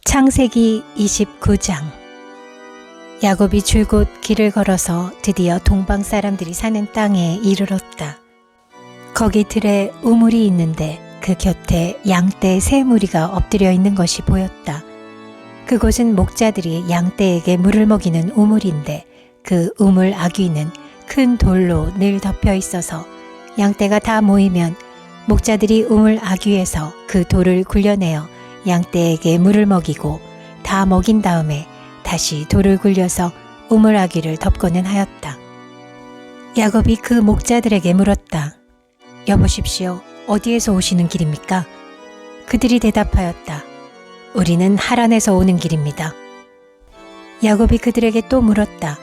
창세기 29장. 야곱이 줄곧 길을 걸어서 드디어 동방 사람들이 사는 땅에 이르렀다. 거기 들에 우물이 있는데 그 곁에 양떼 세 무리가 엎드려 있는 것이 보였다. 그곳은 목자들이 양떼에게 물을 먹이는 우물인데 그 우물 아귀는 큰 돌로 늘 덮여 있어서 양떼가 다 모이면 목자들이 우물 아귀에서 그 돌을 굴려내어 양떼에게 물을 먹이고 다 먹인 다음에 다시 돌을 굴려서 우물 아귀를 덮고는 하였다. 야곱이 그 목자들에게 물었다. 여보십시오, 어디에서 오시는 길입니까? 그들이 대답하였다. 우리는 하란에서 오는 길입니다. 야곱이 그들에게 또 물었다.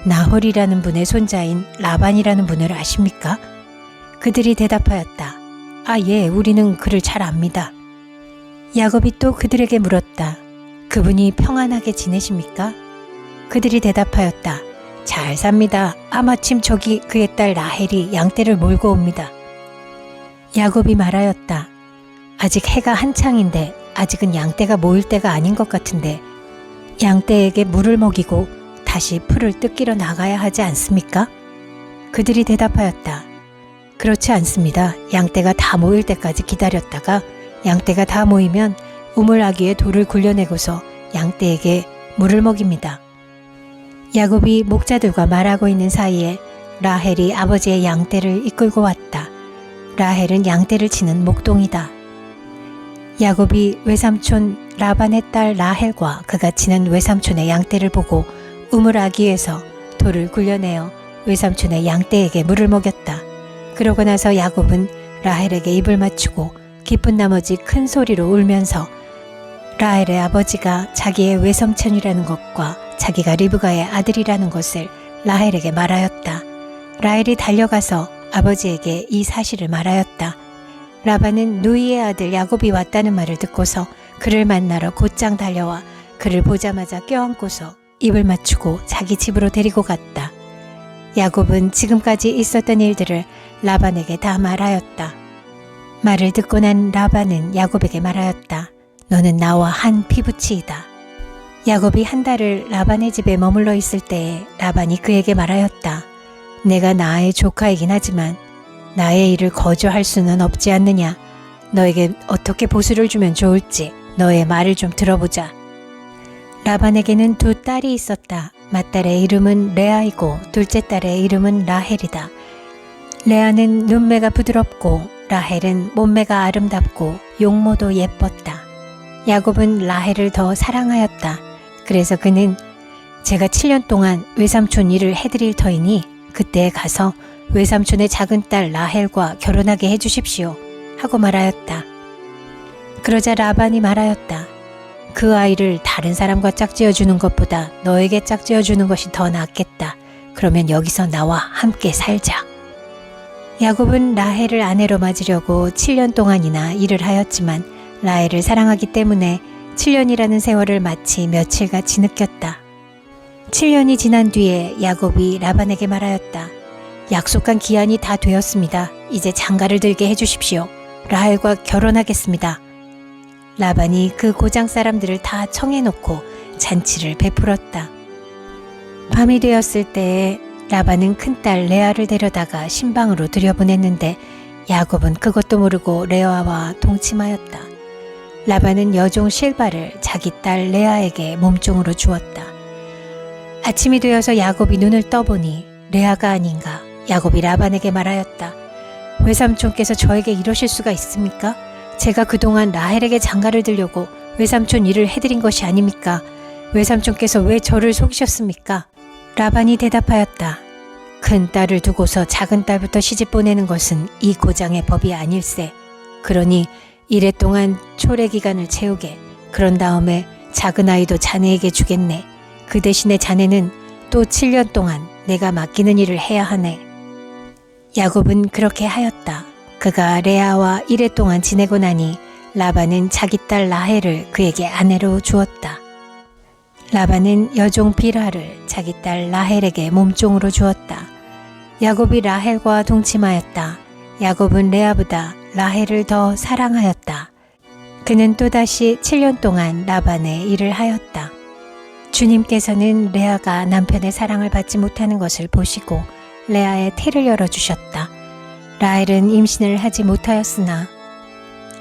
나홀이라는 분의 손자인 라반이라는 분을 아십니까? 그들이 대답하였다. 아, 예, 우리는 그를 잘 압니다. 야곱이 또 그들에게 물었다. 그분이 평안하게 지내십니까? 그들이 대답하였다. 잘 삽니다. 마침 저기 그의 딸 라헬이 양떼를 몰고 옵니다. 야곱이 말하였다. 아직 해가 한창인데 아직은 양떼가 모일 때가 아닌 것 같은데 양떼에게 물을 먹이고 다시 풀을 뜯기러 나가야 하지 않습니까? 그들이 대답하였다. 그렇지 않습니다. 양떼가 다 모일 때까지 기다렸다가 양떼가 다 모이면 우물 아귀에 돌을 굴려내고서 양떼에게 물을 먹입니다. 야곱이 목자들과 말하고 있는 사이에 라헬이 아버지의 양떼를 이끌고 왔다. 라헬은 양떼를 치는 목동이다. 야곱이 외삼촌 라반의 딸 라헬과 그가 치는 외삼촌의 양떼를 보고 우물 아귀에서 돌을 굴려내어 외삼촌의 양떼에게 물을 먹였다. 그러고 나서 야곱은 라헬에게 입을 맞추고 기쁜 나머지 큰 소리로 울면서 라헬의 아버지가 자기의 외삼촌이라는 것과 자기가 리브가의 아들이라는 것을 라헬에게 말하였다. 라헬이 달려가서 아버지에게 이 사실을 말하였다. 라반은 누이의 아들 야곱이 왔다는 말을 듣고서 그를 만나러 곧장 달려와 그를 보자마자 껴안고서 입을 맞추고 자기 집으로 데리고 갔다. 야곱은 지금까지 있었던 일들을 라반에게 다 말하였다. 말을 듣고 난 라반은 야곱에게 말하였다. 너는 나와 한 피부치이다. 야곱이 한 달을 라반의 집에 머물러 있을 때에 라반이 그에게 말하였다. 내가 나의 조카이긴 하지만 나의 일을 거저할 수는 없지 않느냐. 너에게 어떻게 보수를 주면 좋을지 너의 말을 좀 들어보자. 라반에게는 두 딸이 있었다. 맏딸의 이름은 레아이고 둘째 딸의 이름은 라헬이다. 레아는 눈매가 부드럽고 라헬은 몸매가 아름답고 용모도 예뻤다. 야곱은 라헬을 더 사랑하였다. 그래서 그는 제가 7년 동안 외삼촌 일을 해드릴 터이니 그때에 가서 외삼촌의 작은 딸 라헬과 결혼하게 해주십시오 하고 말하였다. 그러자 라반이 말하였다. 그 아이를 다른 사람과 짝지어주는 것보다 너에게 짝지어주는 것이 더 낫겠다. 그러면 여기서 나와 함께 살자. 야곱은 라헬을 아내로 맞으려고 7년 동안이나 일을 하였지만 라헬을 사랑하기 때문에 7년이라는 세월을 마치 며칠같이 느꼈다. 7년이 지난 뒤에 야곱이 라반에게 말하였다. 약속한 기한이 다 되었습니다. 이제 장가를 들게 해주십시오. 라헬과 결혼하겠습니다. 라반이 그 고장 사람들을 다 청해놓고 잔치를 베풀었다. 밤이 되었을 때에 라반은 큰딸 레아를 데려다가 신방으로 들여보냈는데 야곱은 그것도 모르고 레아와 동침하였다. 라반은 여종 실바를 자기 딸 레아에게 몸종으로 주었다. 아침이 되어서 야곱이 눈을 떠보니 레아가 아닌가. 야곱이 라반에게 말하였다. 외삼촌께서 저에게 이러실 수가 있습니까? 제가 그동안 라헬에게 장가를 들려고 외삼촌 일을 해드린 것이 아닙니까? 외삼촌께서 왜 저를 속이셨습니까? 라반이 대답하였다. 큰 딸을 두고서 작은 딸부터 시집 보내는 것은 이 고장의 법이 아닐세. 그러니 이래 동안 초래 기간을 채우게. 그런 다음에 작은 아이도 자네에게 주겠네. 그 대신에 자네는 또 7년 동안 내가 맡기는 일을 해야 하네. 야곱은 그렇게 하였다. 그가 레아와 이래 동안 지내고 나니 라반은 자기 딸 라헬을 그에게 아내로 주었다. 라반은 여종 빌하를 자기 딸 라헬에게 몸종으로 주었다. 야곱이 라헬과 동침하였다. 야곱은 레아보다 라헬을 더 사랑하였다. 그는 또다시 7년 동안 라반의 일을 하였다. 주님께서는 레아가 남편의 사랑을 받지 못하는 것을 보시고 레아의 태를 열어주셨다. 라헬은 임신을 하지 못하였으나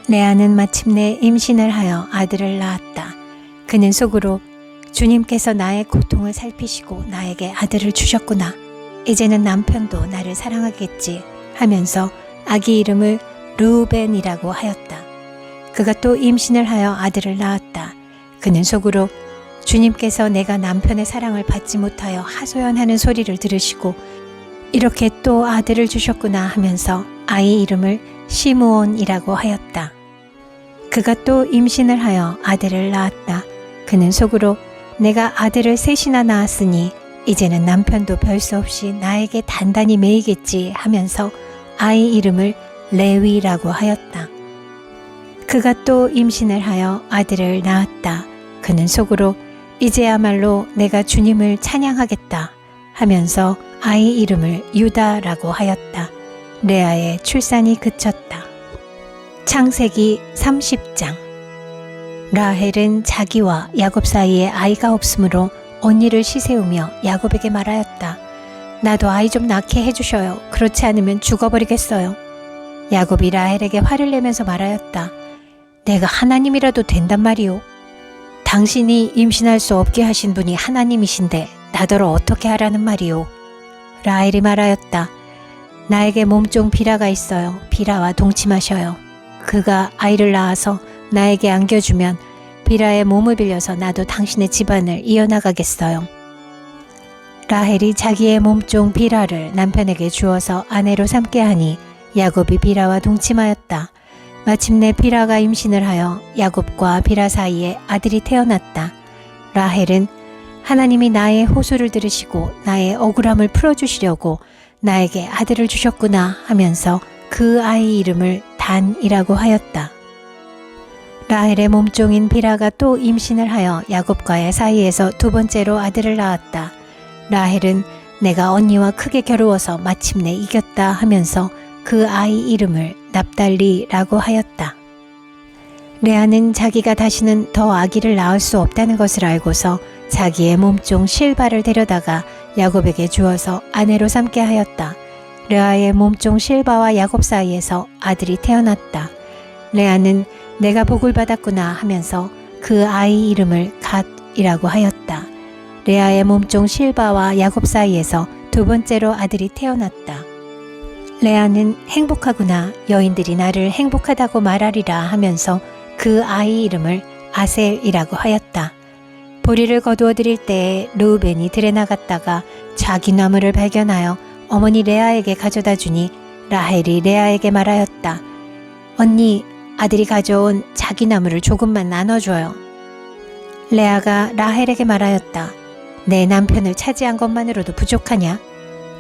레아는 마침내 임신을 하여 아들을 낳았다. 그는 속으로 주님께서 나의 고통을 살피시고 나에게 아들을 주셨구나. 이제는 남편도 나를 사랑하겠지 하면서 아기 이름을 르우벤이라고 하였다. 그가 또 임신을 하여 아들을 낳았다. 그는 속으로 주님께서 내가 남편의 사랑을 받지 못하여 하소연하는 소리를 들으시고 이렇게 또 아들을 주셨구나 하면서 아이 이름을 시므온이라고 하였다. 그가 또 임신을 하여 아들을 낳았다. 그는 속으로 내가 아들을 셋이나 낳았으니 이제는 남편도 별 수 없이 나에게 단단히 매이겠지 하면서 아이 이름을 레위라고 하였다. 그가 또 임신을 하여 아들을 낳았다. 그는 속으로 이제야말로 내가 주님을 찬양하겠다 하면서 아이 이름을 유다라고 하였다. 레아의 출산이 그쳤다. 창세기 30장. 라헬은 자기와 야곱 사이에 아이가 없으므로 언니를 시세우며 야곱에게 말하였다. 나도 아이 좀 낳게 해주셔요. 그렇지 않으면 죽어버리겠어요. 야곱이 라헬에게 화를 내면서 말하였다. 내가 하나님이라도 된단 말이오. 당신이 임신할 수 없게 하신 분이 하나님이신데 나더러 어떻게 하라는 말이오. 라헬이 말하였다. 나에게 몸종 비라가 있어요. 비라와 동침하셔요. 그가 아이를 낳아서 나에게 안겨주면 비라의 몸을 빌려서 나도 당신의 집안을 이어나가겠어요. 라헬이 자기의 몸종 비라를 남편에게 주어서 아내로 삼게 하니 야곱이 비라와 동침하였다. 마침내 비라가 임신을 하여 야곱과 비라 사이에 아들이 태어났다. 라헬은 하나님이 나의 호소를 들으시고 나의 억울함을 풀어주시려고 나에게 아들을 주셨구나 하면서 그 아이 이름을 단이라고 하였다. 라헬의 몸종인 비라가 또 임신을 하여 야곱과의 사이에서 두 번째로 아들을 낳았다. 라헬은 내가 언니와 크게 겨루어서 마침내 이겼다 하면서 그 아이 이름을 납달리라고 하였다. 레아는 자기가 다시는 더 아기를 낳을 수 없다는 것을 알고서 자기의 몸종 실바를 데려다가 야곱에게 주어서 아내로 삼게 하였다. 레아의 몸종 실바와 야곱 사이에서 아들이 태어났다. 레아는 내가 복을 받았구나 하면서 그 아이 이름을 갓이라고 하였다. 레아의 몸종 실바와 야곱 사이에서 두 번째로 아들이 태어났다. 레아는 행복하구나. 여인들이 나를 행복하다고 말하리라 하면서 그 아이 이름을 아셀이라고 하였다. 보리를 거두어 드릴 때에 르우벤이 들에 나갔다가 자기 나무를 발견하여 어머니 레아에게 가져다 주니 라헬이 레아에게 말하였다. 언니, 아들이 가져온 자기 나무를 조금만 나눠줘요. 레아가 라헬에게 말하였다. 내 남편을 차지한 것만으로도 부족하냐?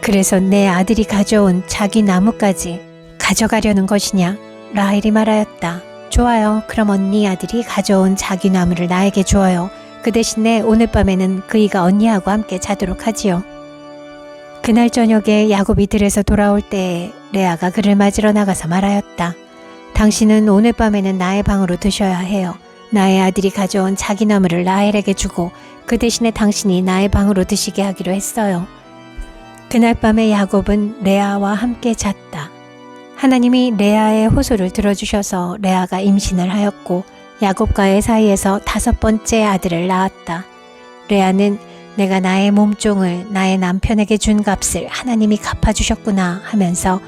그래서 내 아들이 가져온 자기 나무까지 가져가려는 것이냐? 라헬이 말하였다. 좋아요. 그럼 언니 아들이 가져온 자기 나무를 나에게 주어요. 그 대신에 오늘 밤에는 그이가 언니하고 함께 자도록 하지요. 그날 저녁에 야곱이 들에서 돌아올 때에 레아가 그를 맞으러 나가서 말하였다. 당신은 오늘 밤에는 나의 방으로 드셔야 해요. 나의 아들이 가져온 자기 나무를 라헬에게 주고 그 대신에 당신이 나의 방으로 드시게 하기로 했어요. 그날 밤에 야곱은 레아와 함께 잤다. 하나님이 레아의 호소를 들어주셔서 레아가 임신을 하였고 야곱과의 사이에서 5번째 아들을 낳았다. 레아는 내가 나의 몸종을 나의 남편에게 준 값을 하나님이 갚아주셨구나 하면서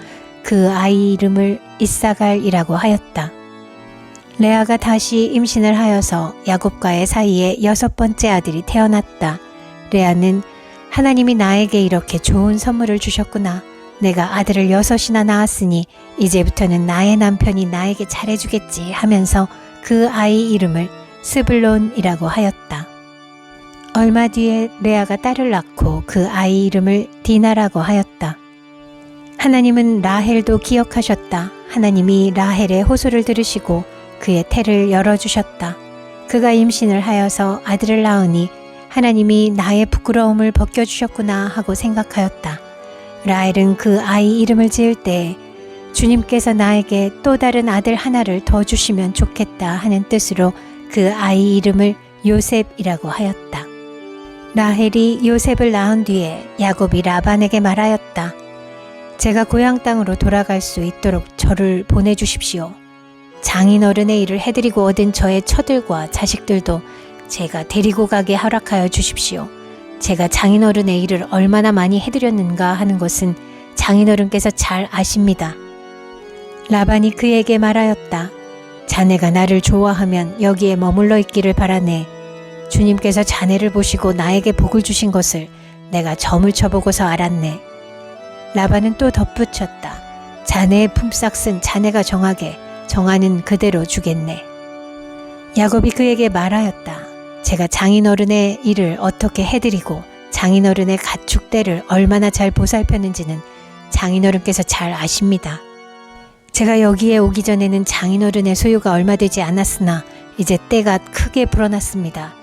그 아이 이름을 이사갈이라고 하였다. 레아가 다시 임신을 하여서 야곱과의 사이에 6번째 아들이 태어났다. 레아는 하나님이 나에게 이렇게 좋은 선물을 주셨구나. 내가 아들을 6이나 낳았으니 이제부터는 나의 남편이 나에게 잘해주겠지 하면서 그 아이 이름을 스불론이라고 하였다. 얼마 뒤에 레아가 딸을 낳고 그 아이 이름을 디나라고 하였다. 하나님은 라헬도 기억하셨다. 하나님이 라헬의 호소를 들으시고 그의 태를 열어주셨다. 그가 임신을 하여서 아들을 낳으니 하나님이 나의 부끄러움을 벗겨주셨구나 하고 생각하였다. 라헬은 그 아이 이름을 지을 때에 주님께서 나에게 또 다른 아들 하나를 더 주시면 좋겠다 하는 뜻으로 그 아이 이름을 요셉이라고 하였다. 라헬이 요셉을 낳은 뒤에 야곱이 라반에게 말하였다. 제가 고향 땅으로 돌아갈 수 있도록 저를 보내주십시오. 장인어른의 일을 해드리고 얻은 저의 처들과 자식들도 제가 데리고 가게 허락하여 주십시오. 제가 장인어른의 일을 얼마나 많이 해드렸는가 하는 것은 장인어른께서 잘 아십니다. 라반이 그에게 말하였다. 자네가 나를 좋아하면 여기에 머물러 있기를 바라네. 주님께서 자네를 보시고 나에게 복을 주신 것을 내가 점을 쳐보고서 알았네. 라반은 또 덧붙였다. 자네의 품삯은 자네가 정하는 그대로 주겠네. 야곱이 그에게 말하였다. 제가 장인어른의 일을 어떻게 해드리고 장인어른의 가축대를 얼마나 잘 보살폈는지는 장인어른께서 잘 아십니다. 제가 여기에 오기 전에는 장인어른의 소유가 얼마 되지 않았으나 이제 때가 크게 불어났습니다.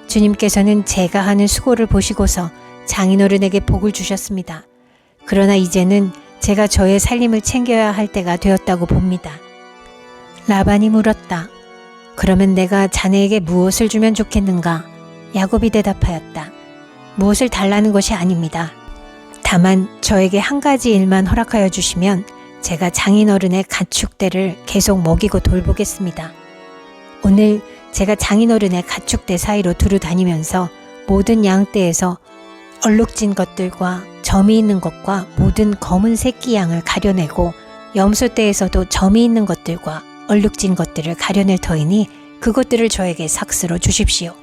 주님께서는 제가 하는 수고를 보시고서 장인어른에게 복을 주셨습니다. 그러나 이제는 제가 저의 살림을 챙겨야 할 때가 되었다고 봅니다. 라반이 물었다. 그러면 내가 자네에게 무엇을 주면 좋겠는가? 야곱이 대답하였다. 무엇을 달라는 것이 아닙니다. 다만 저에게 한 가지 일만 허락하여 주시면 제가 장인어른의 가축대를 계속 먹이고 돌보겠습니다. 오늘 제가 장인어른의 가축대 사이로 두루 다니면서 모든 양떼에서 얼룩진 것들과 점이 있는 것과 모든 검은 새끼 양을 가려내고 염소떼에서도 점이 있는 것들과 얼룩진 것들을 가려낼 터이니 그것들을 저에게 삭스로 주십시오.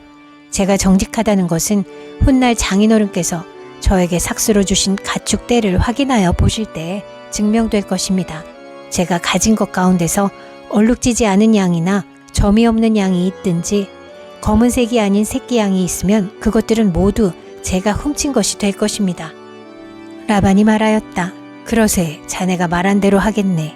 제가 정직하다는 것은 훗날 장인어른께서 저에게 삭스로 주신 가축대를 확인하여 보실 때에 증명될 것입니다. 제가 가진 것 가운데서 얼룩지지 않은 양이나 점이 없는 양이 있든지 검은색이 아닌 새끼 양이 있으면 그것들은 모두 제가 훔친 것이 될 것입니다. 라반이 말하였다. 그러세 자네가 말한 대로 하겠네.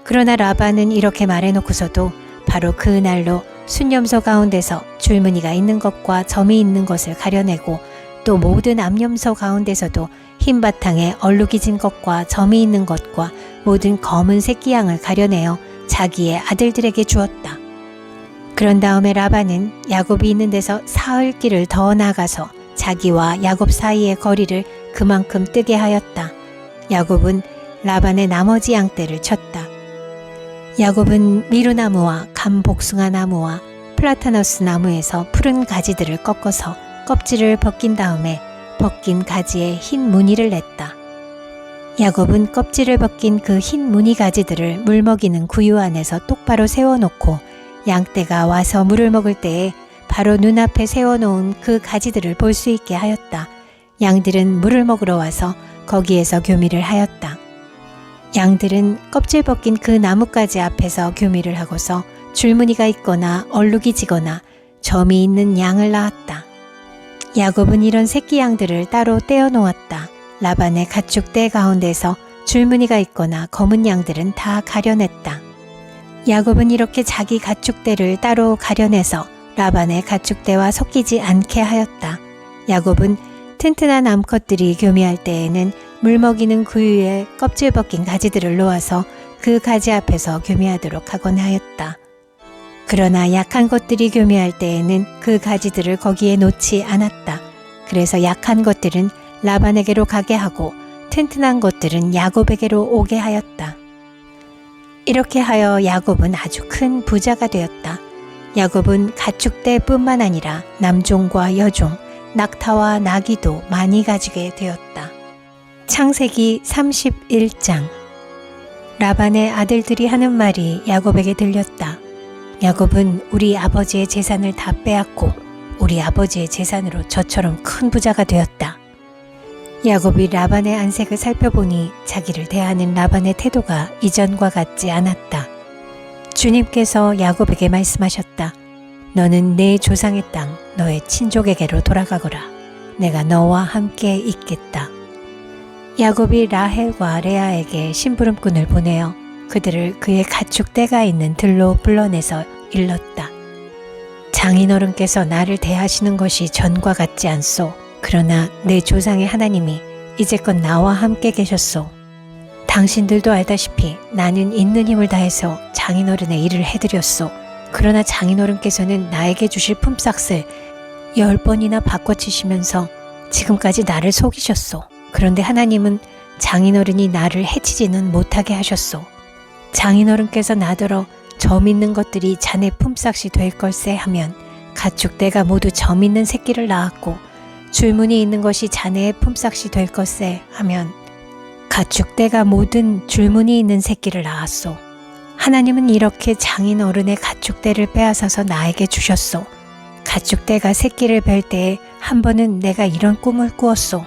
그러나 라반은 이렇게 말해놓고서도 바로 그 날로 순염소 가운데서 줄무늬가 있는 것과 점이 있는 것을 가려내고 또 모든 암염소 가운데서도 흰 바탕에 얼룩이 진 것과 점이 있는 것과 모든 검은 새끼 양을 가려내어 자기의 아들들에게 주었다. 그런 다음에 라반은 야곱이 있는 데서 사흘 길을 더 나가서 자기와 야곱 사이의 거리를 그만큼 뜨게 하였다. 야곱은 라반의 나머지 양떼를 쳤다. 야곱은 미루나무와 감복숭아 나무와 플라타너스 나무에서 푸른 가지들을 꺾어서 껍질을 벗긴 다음에 벗긴 가지에 흰 무늬를 냈다. 야곱은 껍질을 벗긴 그 흰 무늬 가지들을 물 먹이는 구유 안에서 똑바로 세워놓고 양떼가 와서 물을 먹을 때에 바로 눈앞에 세워놓은 그 가지들을 볼 수 있게 하였다. 양들은 물을 먹으러 와서 거기에서 교미를 하였다. 양들은 껍질 벗긴 그 나뭇가지 앞에서 교미를 하고서 줄무늬가 있거나 얼룩이 지거나 점이 있는 양을 낳았다. 야곱은 이런 새끼 양들을 따로 떼어 놓았다. 라반의 가축대 가운데서 줄무늬가 있거나 검은 양들은 다 가려냈다. 야곱은 이렇게 자기 가축대를 따로 가려내서 라반의 가축대와 섞이지 않게 하였다. 야곱은 튼튼한 암컷들이 교미할 때에는 물 먹이는 구유에 껍질 벗긴 가지들을 놓아서 그 가지 앞에서 교미하도록 하곤 하였다. 그러나 약한 것들이 교미할 때에는 그 가지들을 거기에 놓지 않았다. 그래서 약한 것들은 라반에게로 가게 하고 튼튼한 것들은 야곱에게로 오게 하였다. 이렇게 하여 야곱은 아주 큰 부자가 되었다. 야곱은 가축대뿐만 아니라 남종과 여종, 낙타와 나귀도 많이 가지게 되었다. 창세기 31장. 라반의 아들들이 하는 말이 야곱에게 들렸다. 야곱은 우리 아버지의 재산을 다 빼앗고 우리 아버지의 재산으로 저처럼 큰 부자가 되었다. 야곱이 라반의 안색을 살펴보니 자기를 대하는 라반의 태도가 이전과 같지 않았다. 주님께서 야곱에게 말씀하셨다. 너는 내 조상의 땅, 너의 친족에게로 돌아가거라. 내가 너와 함께 있겠다. 야곱이 라헬과 레아에게 심부름꾼을 보내어 그들을 그의 가축대가 있는 들로 불러내서 일렀다. 장인어른께서 나를 대하시는 것이 전과 같지 않소. 그러나 내 조상의 하나님이 이제껏 나와 함께 계셨소. 당신들도 알다시피 나는 있는 힘을 다해서 장인어른의 일을 해드렸소. 그러나 장인어른께서는 나에게 주실 품삯을 10번이나 바꿔치시면서 지금까지 나를 속이셨소. 그런데 하나님은 장인어른이 나를 해치지는 못하게 하셨소. 장인어른께서 나더러 점 있는 것들이 자네 품삯이 될 걸세 하면 가축대가 모두 점 있는 새끼를 낳았고, 줄무늬 있는 것이 자네의 품삯이 될 걸세 하면 가축대가 모든 줄무늬 있는 새끼를 낳았소. 하나님은 이렇게 장인어른의 가축대를 빼앗아서 나에게 주셨소. 가축대가 새끼를 뵐 때에 한 번은 내가 이런 꿈을 꾸었소.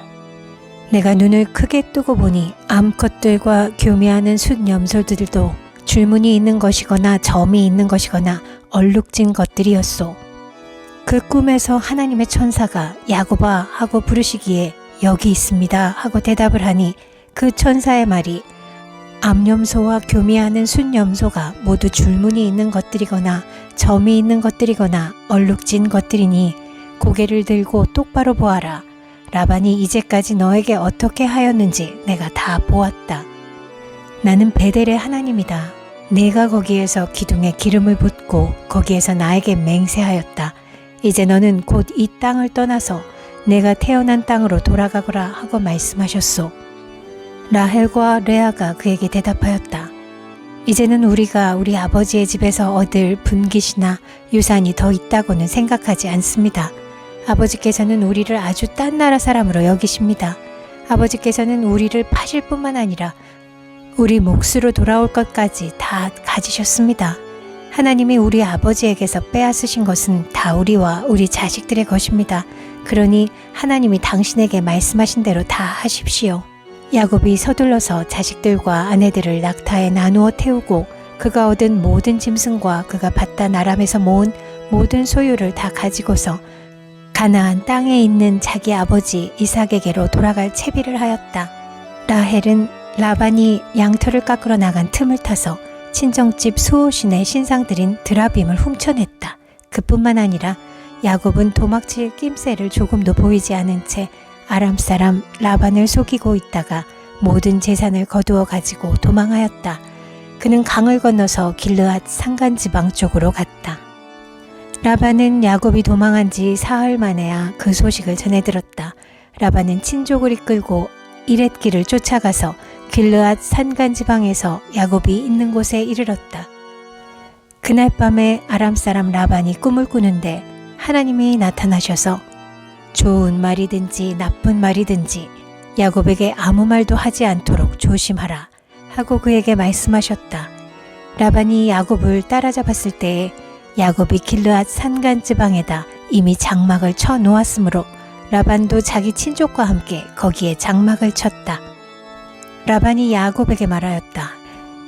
내가 눈을 크게 뜨고 보니 암컷들과 교미하는 숫염소들도 줄무늬 있는 것이거나 점이 있는 것이거나 얼룩진 것들이었소. 그 꿈에서 하나님의 천사가 야곱아 하고 부르시기에 여기 있습니다 하고 대답을 하니, 그 천사의 말이 암염소와 교미하는 숫염소가 모두 줄무늬 있는 것들이거나 점이 있는 것들이거나 얼룩진 것들이니 고개를 들고 똑바로 보아라. 라반이 이제까지 너에게 어떻게 하였는지 내가 다 보았다. 나는 베델의 하나님이다. 내가 거기에서 기둥에 기름을 붓고 거기에서 나에게 맹세하였다. 이제 너는 곧 이 땅을 떠나서 내가 태어난 땅으로 돌아가거라 하고 말씀하셨소. 라헬과 레아가 그에게 대답하였다. 이제는 우리가 우리 아버지의 집에서 얻을 분깃이나 유산이 더 있다고는 생각하지 않습니다. 아버지께서는 우리를 아주 딴 나라 사람으로 여기십니다. 아버지께서는 우리를 파실 뿐만 아니라 우리 몫으로 돌아올 것까지 다 가지셨습니다. 하나님이 우리 아버지에게서 빼앗으신 것은 다 우리와 우리 자식들의 것입니다. 그러니 하나님이 당신에게 말씀하신 대로 다 하십시오. 야곱이 서둘러서 자식들과 아내들을 낙타에 나누어 태우고 그가 얻은 모든 짐승과 그가 받단 아람에서 모은 모든 소유를 다 가지고서 가나안 땅에 있는 자기 아버지 이삭에게로 돌아갈 채비를 하였다. 라헬은 라반이 양털을 깎으러 나간 틈을 타서 친정집 수호신의 신상들인 드라빔을 훔쳐냈다. 그뿐만 아니라 야곱은 도망칠 낌새를 조금도 보이지 않은 채 아람 사람 라반을 속이고 있다가 모든 재산을 거두어 가지고 도망하였다. 그는 강을 건너서 길르앗 산간지방 쪽으로 갔다. 라반은 야곱이 도망한 지 사흘 만에야 그 소식을 전해 들었다. 라반은 친족을 이끌고 이렛길을 쫓아가서 길르앗 산간지방에서 야곱이 있는 곳에 이르렀다. 그날 밤에 아람 사람 라반이 꿈을 꾸는데 하나님이 나타나셔서 좋은 말이든지 나쁜 말이든지 야곱에게 아무 말도 하지 않도록 조심하라 하고 그에게 말씀하셨다. 라반이 야곱을 따라잡았을 때에 야곱이 길르앗 산간지방에다 이미 장막을 쳐 놓았으므로 라반도 자기 친족과 함께 거기에 장막을 쳤다. 라반이 야곱에게 말하였다.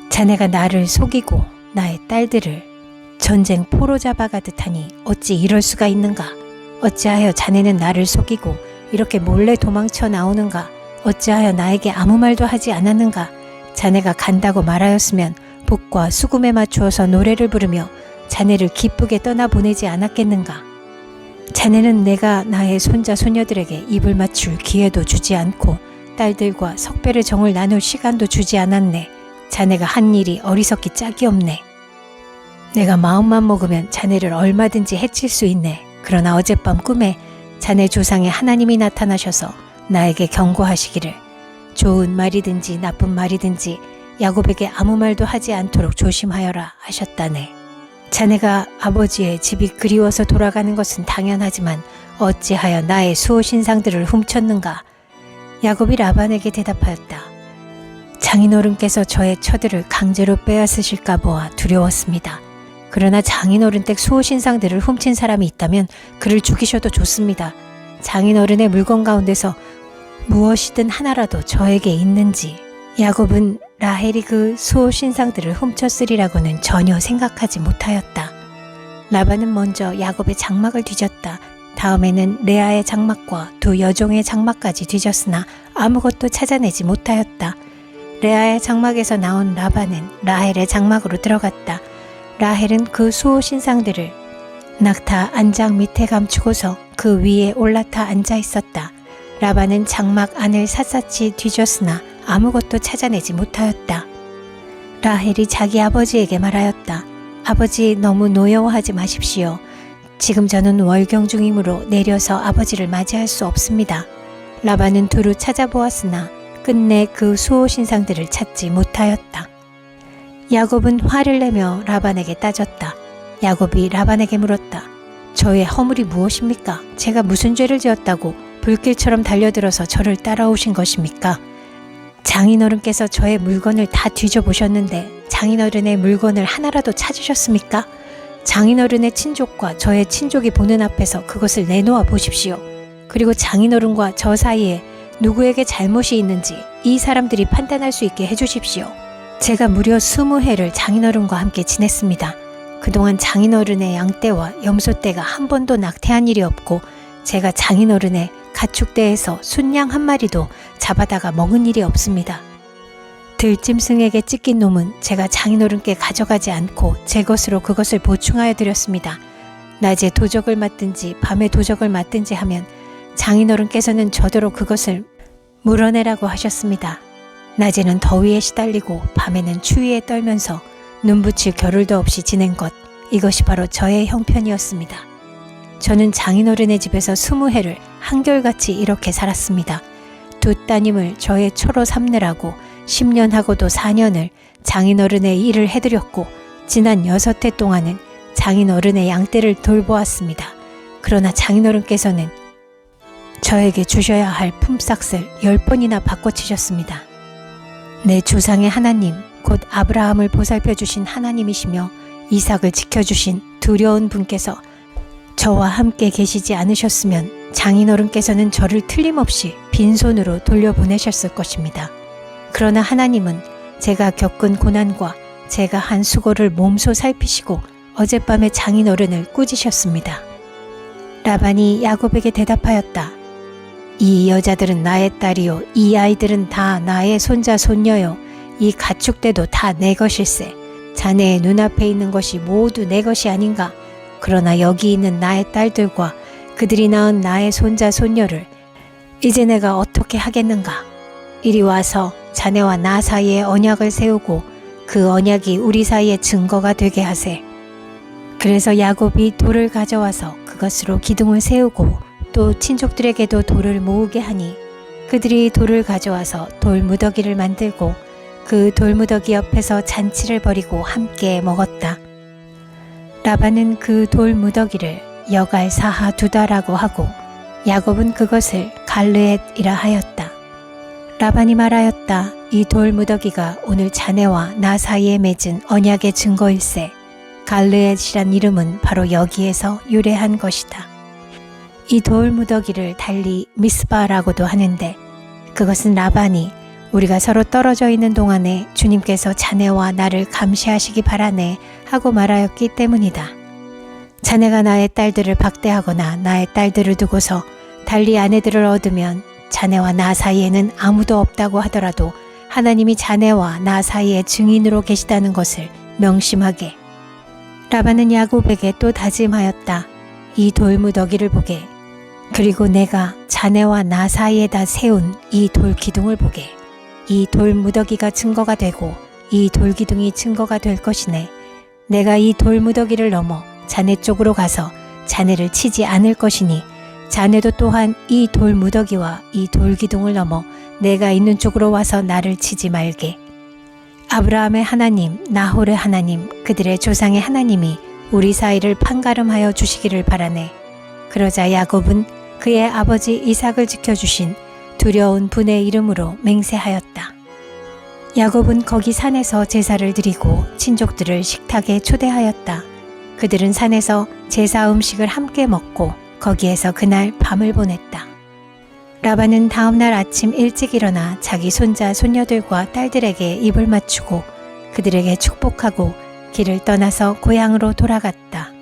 자네가 나를 속이고 나의 딸들을 전쟁 포로 잡아가듯 하니 어찌 이럴 수가 있는가? 어찌하여 자네는 나를 속이고 이렇게 몰래 도망쳐 나오는가? 어찌하여 나에게 아무 말도 하지 않았는가? 자네가 간다고 말하였으면 복과 수금에 맞추어서 노래를 부르며 자네를 기쁘게 떠나보내지 않았겠는가? 자네는 내가 나의 손자 소녀들에게 입을 맞출 기회도 주지 않고 딸들과 석배를 정을 나눌 시간도 주지 않았네. 자네가 한 일이 어리석기 짝이 없네. 내가 마음만 먹으면 자네를 얼마든지 해칠 수 있네. 그러나 어젯밤 꿈에 자네 조상의 하나님이 나타나셔서 나에게 경고하시기를 좋은 말이든지 나쁜 말이든지 야곱에게 아무 말도 하지 않도록 조심하여라 하셨다네. 자네가 아버지의 집이 그리워서 돌아가는 것은 당연하지만 어찌하여 나의 수호신상들을 훔쳤는가? 야곱이 라반에게 대답하였다. 장인어른께서 저의 처들을 강제로 빼앗으실까 보아 두려웠습니다. 그러나 장인어른 댁 수호신상들을 훔친 사람이 있다면 그를 죽이셔도 좋습니다. 장인어른의 물건 가운데서 무엇이든 하나라도 저에게 있는지. 야곱은 라헬이 그 수호신상들을 훔쳤으리라고는 전혀 생각하지 못하였다. 라반은 먼저 야곱의 장막을 뒤졌다. 다음에는 레아의 장막과 두 여종의 장막까지 뒤졌으나 아무것도 찾아내지 못하였다. 레아의 장막에서 나온 라반은 라헬의 장막으로 들어갔다. 라헬은 그 수호신상들을 낙타 안장 밑에 감추고서 그 위에 올라타 앉아 있었다. 라반은 장막 안을 샅샅이 뒤졌으나 아무것도 찾아내지 못하였다. 라헬이 자기 아버지에게 말하였다. 아버지, 너무 노여워하지 마십시오. 지금 저는 월경 중이므로 내려서 아버지를 맞이할 수 없습니다. 라반은 두루 찾아보았으나 끝내 그 수호신상들을 찾지 못하였다. 야곱은 화를 내며 라반에게 따졌다. 야곱이 라반에게 물었다. 저의 허물이 무엇입니까? 제가 무슨 죄를 지었다고 불길처럼 달려들어서 저를 따라오신 것입니까? 장인어른께서 저의 물건을 다 뒤져보셨는데 장인어른의 물건을 하나라도 찾으셨습니까? 장인어른의 친족과 저의 친족이 보는 앞에서 그것을 내놓아 보십시오. 그리고 장인어른과 저 사이에 누구에게 잘못이 있는지 이 사람들이 판단할 수 있게 해주십시오. 제가 무려 20해를 장인어른과 함께 지냈습니다. 그동안 장인어른의 양떼와 염소떼가 한 번도 낙태한 일이 없고 제가 장인어른의 가축대에서 순양 한 마리도 잡아다가 먹은 일이 없습니다. 들짐승에게 찢긴 놈은 제가 장인어른께 가져가지 않고 제 것으로 그것을 보충하여 드렸습니다. 낮에 도적을 맞든지 밤에 도적을 맞든지 하면 장인어른께서는 저더러 그것을 물어내라고 하셨습니다. 낮에는 더위에 시달리고 밤에는 추위에 떨면서 눈붙일 겨를도 없이 지낸 것, 이것이 바로 저의 형편이었습니다. 저는 장인어른의 집에서 20해를 한결같이 이렇게 살았습니다. 두 따님을 저의 처로 삼느라고 10년하고도 4년을 장인어른의 일을 해드렸고 지난 6해 동안은 장인어른의 양떼를 돌보았습니다. 그러나 장인어른께서는 저에게 주셔야 할 품삯을 10번이나 바꿔치셨습니다. 내 조상의 하나님, 곧 아브라함을 보살펴 주신 하나님이시며 이삭을 지켜주신 두려운 분께서 저와 함께 계시지 않으셨으면 장인어른께서는 저를 틀림없이 빈손으로 돌려보내셨을 것입니다. 그러나 하나님은 제가 겪은 고난과 제가 한 수고를 몸소 살피시고 어젯밤에 장인어른을 꾸짖으셨습니다. 라반이 야곱에게 대답하였다. 이 여자들은 나의 딸이요, 이 아이들은 다 나의 손자 손녀요, 이 가축대도 다 내 것일세. 자네의 눈앞에 있는 것이 모두 내 것이 아닌가? 그러나 여기 있는 나의 딸들과 그들이 낳은 나의 손자 손녀를 이제 내가 어떻게 하겠는가? 이리 와서 자네와 나 사이에 언약을 세우고 그 언약이 우리 사이의 증거가 되게 하세. 그래서 야곱이 돌을 가져와서 그것으로 기둥을 세우고 또 친족들에게도 돌을 모으게 하니 그들이 돌을 가져와서 돌무더기를 만들고 그 돌무더기 옆에서 잔치를 벌이고 함께 먹었다. 라반은 그 돌무더기를 여갈 사하 두다라고 하고 야곱은 그것을 갈르엣이라 하였다. 라반이 말하였다. 이 돌무더기가 오늘 자네와 나 사이에 맺은 언약의 증거일세. 갈르엣이란 이름은 바로 여기에서 유래한 것이다. 이 돌무더기를 달리 미스바라고도 하는데 그것은 라반이 우리가 서로 떨어져 있는 동안에 주님께서 자네와 나를 감시하시기 바라네 하고 말하였기 때문이다. 자네가 나의 딸들을 박대하거나 나의 딸들을 두고서 달리 아내들을 얻으면 자네와 나 사이에는 아무도 없다고 하더라도 하나님이 자네와 나 사이에 증인으로 계시다는 것을 명심하게. 라반은 야곱에게 또 다짐하였다. 이 돌무더기를 보게. 그리고 내가 자네와 나 사이에다 세운 이 돌기둥을 보게. 이 돌무더기가 증거가 되고 이 돌기둥이 증거가 될 것이네. 내가 이 돌무더기를 넘어 자네 쪽으로 가서 자네를 치지 않을 것이니 자네도 또한 이 돌무더기와 이 돌기둥을 넘어 내가 있는 쪽으로 와서 나를 치지 말게. 아브라함의 하나님, 나홀의 하나님, 그들의 조상의 하나님이 우리 사이를 판가름하여 주시기를 바라네. 그러자 야곱은 그의 아버지 이삭을 지켜주신 두려운 분의 이름으로 맹세하였다. 야곱은 거기 산에서 제사를 드리고 친족들을 식탁에 초대하였다. 그들은 산에서 제사 음식을 함께 먹고 거기에서 그날 밤을 보냈다. 라반은 다음날 아침 일찍 일어나 자기 손자 손녀들과 딸들에게 입을 맞추고 그들에게 축복하고 길을 떠나서 고향으로 돌아갔다.